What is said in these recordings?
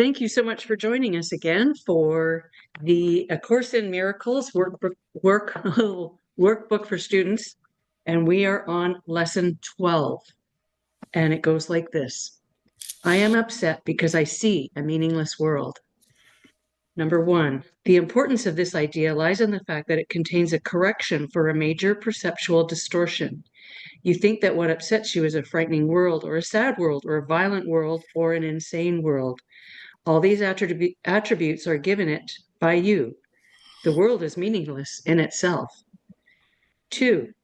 Thank you so much for joining us again for the A Course in Miracles workbook for students. And we are on lesson 12. And it goes like this. I am upset because I see a meaningless world. Number one, the importance of this idea lies in the fact that it contains a correction for a major perceptual distortion. You think that what upsets you is a frightening world, or a sad world, or a violent world, or an insane world. All these attributes are given it by you. The world is meaningless in itself. Two,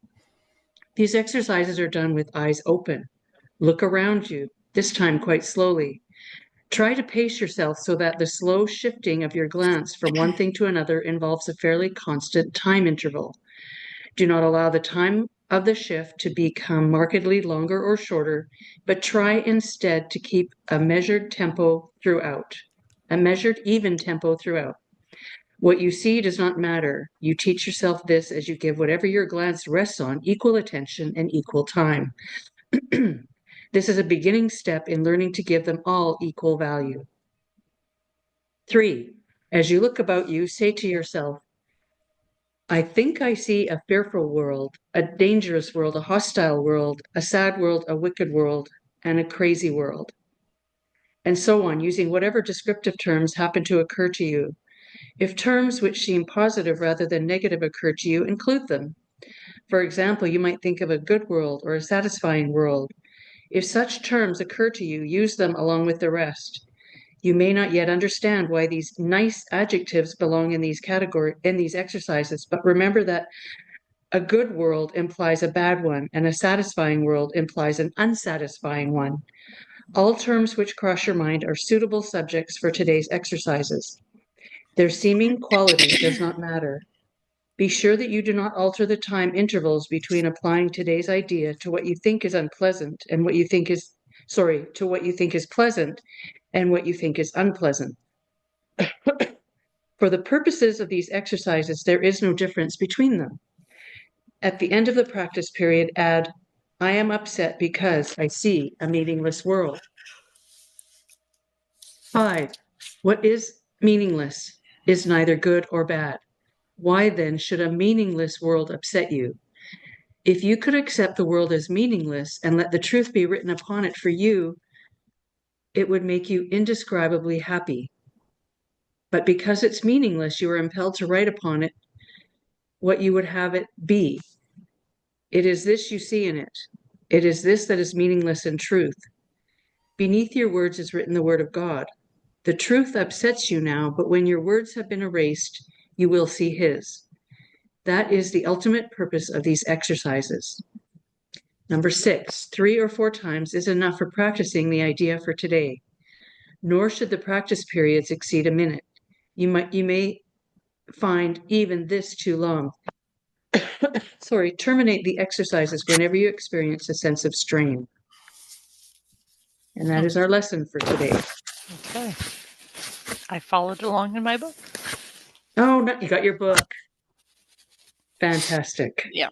these exercises are done with eyes open. Look around you, this time quite slowly. Try to pace yourself so that the slow shifting of your glance from one thing to another involves a fairly constant time interval. Do not allow the time of the shift to become markedly longer or shorter, but try instead to keep a measured tempo throughout, a measured, even tempo throughout. What you see does not matter. You teach yourself this as you give whatever your glance rests on equal attention and equal time. This is a beginning step in learning to give them all equal value. 3, as you look about you, say to yourself, I think I see a fearful world, a dangerous world, a hostile world, a sad world, a wicked world, and a crazy world. And so on, using whatever descriptive terms happen to occur to you. If terms which seem positive rather than negative occur to you, include them. For example, you might think of a good world or a satisfying world. If such terms occur to you, use them along with the rest. You may not yet understand why these nice adjectives belong in these exercises, but remember that a good world implies a bad one, and a satisfying world implies an unsatisfying one. All terms which cross your mind are suitable subjects for today's exercises. Their seeming quality does not matter. Be sure that you do not alter the time intervals between applying today's idea to what you think is unpleasant and what you think is, to what you think is pleasant and what you think is unpleasant. For the purposes of these exercises, there is no difference between them. At the end of the practice period, add, I am upset because I see a meaningless world. 5, what is meaningless is neither good or bad. Why then should a meaningless world upset you? If you could accept the world as meaningless and let the truth be written upon it for you, it would make you indescribably happy. But because it's meaningless, you are impelled to write upon it what you would have it be. It is this you see in it. It is this that is meaningless in truth. Beneath your words is written the word of God. The truth upsets you now, but when your words have been erased, you will see his. That is the ultimate purpose of these exercises. Number 6, 3 or 4 times is enough for practicing the idea for today. Nor should the practice periods exceed a minute. You may find even this too long. Terminate the exercises whenever you experience a sense of strain. And that is our lesson for today. Okay. I followed along in my book. Oh, no, you got your book. Fantastic. Yeah.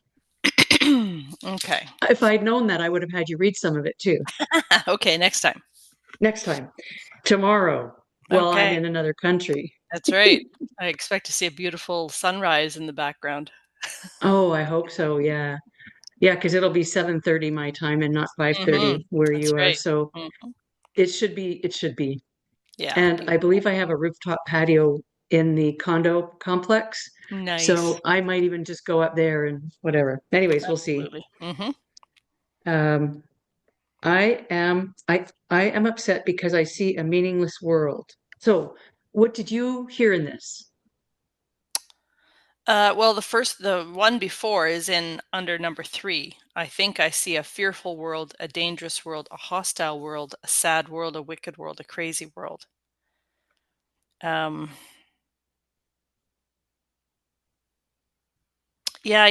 Okay. If I'd known that, I would have had you read some of it too. Okay, next time. Next time. Tomorrow, while I'm in another country. That's right. I expect to see a beautiful sunrise in the background. Oh, I hope so. Yeah. Yeah, because it'll be 7:30 my time and not 5:30 where That's you are. right. So it should be. Yeah. And I believe I have a rooftop patio in the condo complex. Nice. So I might even just go up there and whatever. Anyways, we'll see. I am upset because I see a meaningless world. So what did you hear in this? Well, the one before is in under number 3. I think I see a fearful world, a dangerous world, a hostile world, a sad world, a wicked world, a crazy world. Yeah,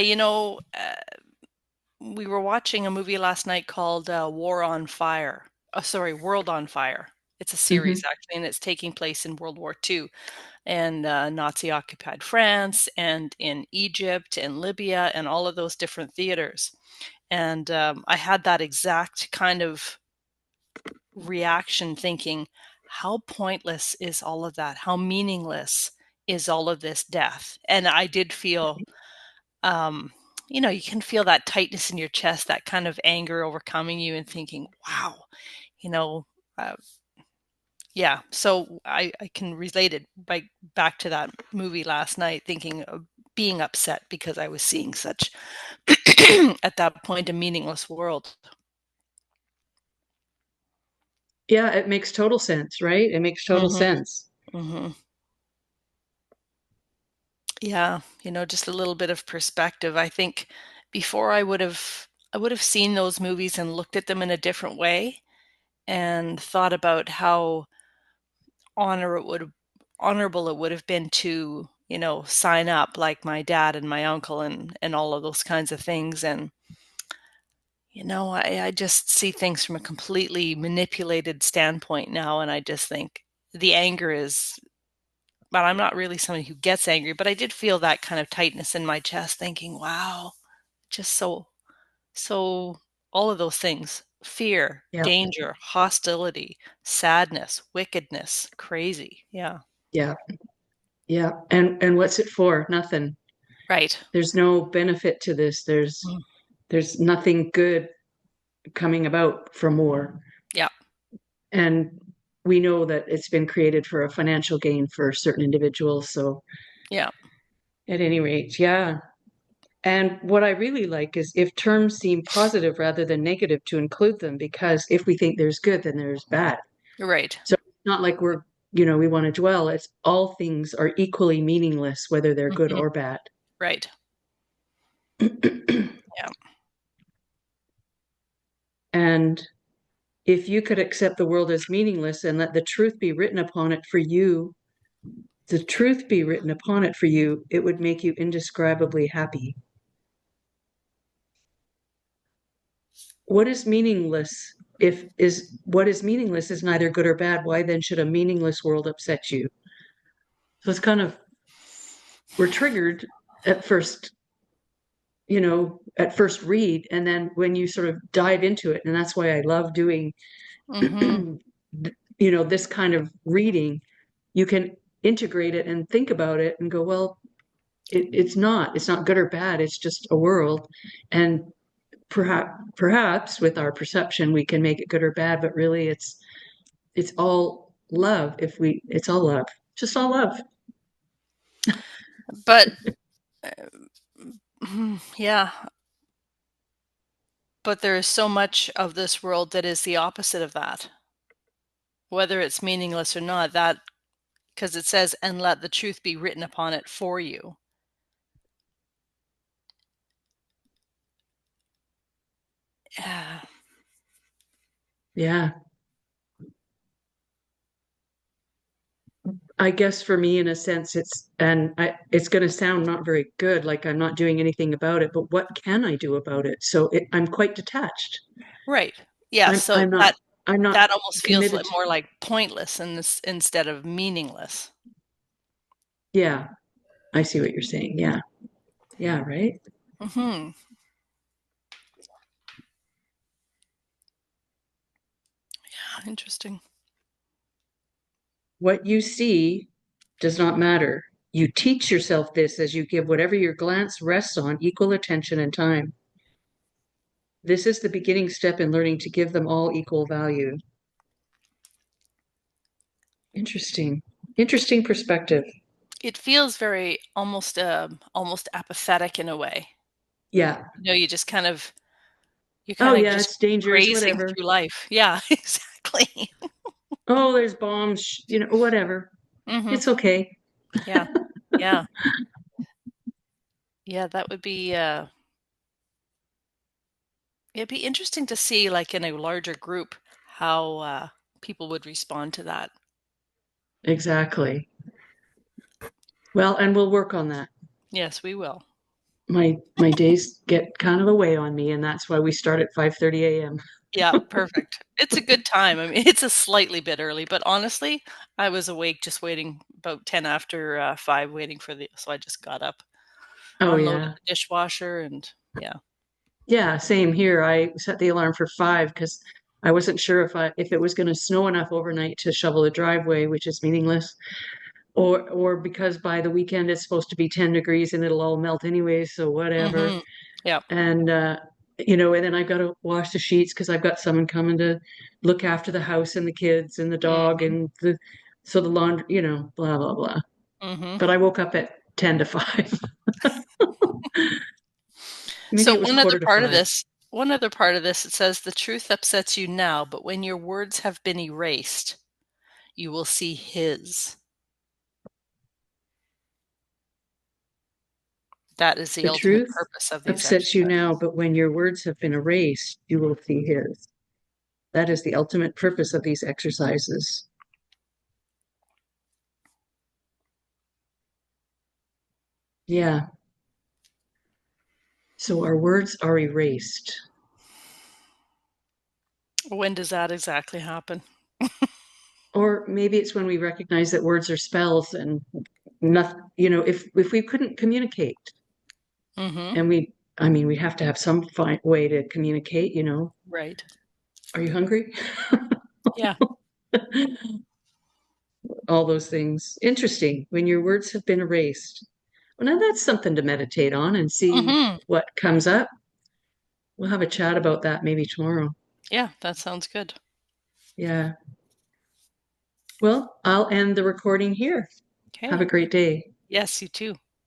we were watching a movie last night called War on Fire. Oh, sorry, World on Fire. It's a series actually, and it's taking place in World War II and Nazi-occupied France and in Egypt and Libya and all of those different theaters. And I had that exact kind of reaction thinking, how pointless is all of that? How meaningless is all of this death? And I did feel, um, you can feel that tightness in your chest, that kind of anger overcoming you, and thinking, wow, you know, uh, yeah. So I can relate it back to that movie last night, thinking of being upset because I was seeing such, at that point, a meaningless world. Yeah, it makes total sense, right? It makes total Hmm. sense. Hmm. Yeah, just a little bit of perspective. I think before I would have seen those movies and looked at them in a different way and thought about how honor it would honorable it would have been to, sign up like my dad and my uncle and all of those kinds of things. And I just see things from a completely manipulated standpoint now, and I just think the anger is, but I'm not really somebody who gets angry, but I did feel that kind of tightness in my chest, thinking, wow, just so all of those things: fear, Yeah, danger, hostility, sadness, wickedness, crazy. Yeah. yeah, yeah. And what's it for? Nothing. Right. There's no benefit to this. Mm. There's nothing good coming about from war. Yeah. And we know that it's been created for a financial gain for certain individuals. So Yeah. at any rate, yeah. And what I really like is if terms seem positive rather than negative to include them, because if we think there's good, then there's bad. Right. So it's not like we want to dwell. It's all things are equally meaningless, whether they're good Hmm. or bad. Right. Yeah. And if you could accept the world as meaningless and let the truth be written upon it for you, the truth be written upon it for you, it would make you indescribably happy. What is meaningless? If is what is meaningless is neither good or bad, why then should a meaningless world upset you? So it's kind of we're triggered at first, at first read, and then when you sort of dive into it, and that's why I love doing, Hmm. this kind of reading, you can integrate it and think about it and go, well, it's not good or bad. It's just a world, and perhaps with our perception we can make it good or bad, but really it's all love. It's all love, just all love. But yeah, but there is so much of this world that is the opposite of that, whether it's meaningless or not. That because it says, "And let the truth be written upon it for you." Yeah. Yeah, I guess for me, in a sense, it's going to sound not very good, like I'm not doing anything about it, but what can I do about it? So I'm quite detached. Right. Yeah. I'm So I'm not that I'm not that almost feels committed like to, more like pointless in this instead of meaningless. yeah, I see what you're saying. Yeah. Yeah, right. Hmm. Interesting. What you see does not matter. You teach yourself this as you give whatever your glance rests on equal attention and time. This is the beginning step in learning to give them all equal value. Interesting. Interesting perspective. It feels very almost apathetic in a way. Yeah. You just you're Oh, kind of yeah, just it's dangerous, grazing whatever. through life. Yeah, exactly. Oh, there's bombs, whatever. Hmm. It's okay. Yeah. Yeah. Yeah, that would be it'd be interesting to see, like, in a larger group, how people would respond to that. Exactly. Well, and we'll work on that. Yes, we will. My days get kind of away on me, and that's why we start at 5:30 a.m. Yeah, perfect. It's a good time. I mean, it's a slightly bit early, but honestly, I was awake just waiting about 10 after 5 waiting for so I just got up, Oh, unloaded yeah. the dishwasher, and yeah. Yeah, same here. I set the alarm for 5 because I wasn't sure if it was going to snow enough overnight to shovel the driveway, which is meaningless, or because by the weekend it's supposed to be 10 degrees and it'll all melt anyway, so whatever. Mm-hmm. Yep. And and then I've got to wash the sheets because I've got someone coming to look after the house and the kids and the dog Mm-hmm. and the laundry, blah blah blah. Mm-hmm. But I woke up at 10 to 5. Maybe So it was quarter to 5. one other part of this, it says the truth upsets you now, but when your words have been erased, you will see his. That is the The ultimate truth purpose of these upsets you exercises. now, but when your words have been erased, you will see his. That is the ultimate purpose of these exercises. Yeah. So our words are erased. When does that exactly happen? Or maybe it's when we recognize that words are spells and nothing, if we couldn't communicate Mm-hmm. and we have to have some way to communicate. Right. Are you hungry? Yeah. All those things. Interesting. When your words have been erased. Well, now that's something to meditate on and see Mm-hmm. what comes up. We'll have a chat about that maybe tomorrow. Yeah, that sounds good. Yeah. Well, I'll end the recording here. Have a Okay. great day. Yes, you too.